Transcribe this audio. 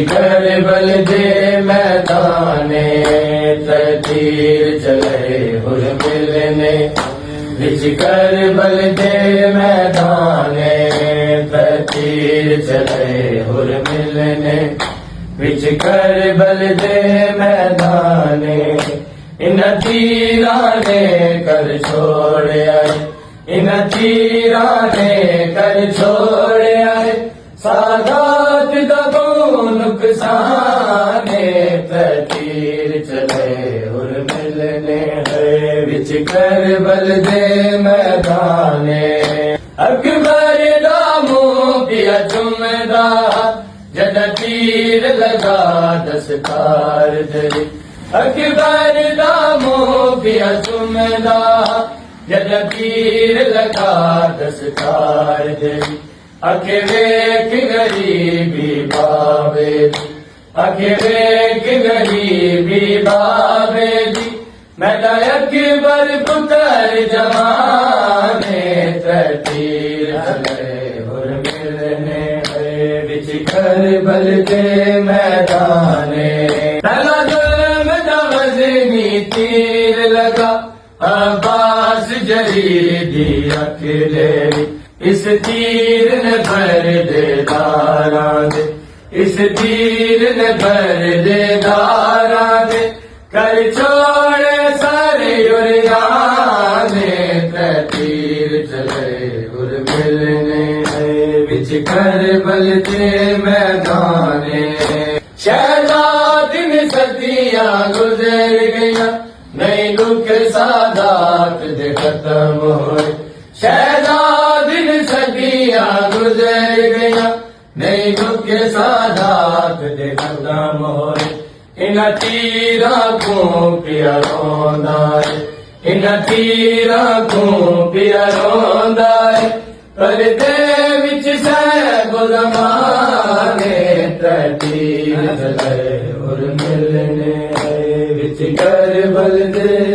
करबल दे मैदाने तीर चले हुर मिलने। विच करबल दे मैदाने तीर चले हुर मिलने। विच करबल दे मैदाने इन तीरा ने कर छोड़िया। इन तीरा ने कर छोड़िया। सादात दबो नुकसाने तीर चले हुर मिलने। है विच करबल दे मैदाने। अकबर दा मुंह पिया चुमदा जद तीर लगा दस्तार दरी। अकबर दा मुंह पिया चुमदा जद तीर लगा दस्तार दरी। अखे वेख गरीबी बाबे दी। अखे वेख गरीबी बाबे दी। मैं अकबर पुत्र जमाने तीर चले हुर मिलने। विच करबल दे मैदाने। पहला जुल्म दा वज़नी तीर लगा अब्बास जरीदी अख ले। इस तीर ने भर दे दारा दे। इस तीर ने भर दे दारा दे। कर छोड़े सारे उरियाने तीर चले हुर मिलने। विच करबल दे मैदाने। शहजादी ने सदियां गुजर गया नहीं दुख सादात दे खत्म होए। शहजादी ने सदियां गुजर गया नहीं दुख सादात दे खत्म होए। इन तीरा को पिया रोंदा है। इन तीरा को पिया रोंदा है। पर्दे विच सहब ज़माने तीर चले हुर मिलने। विच करबल दे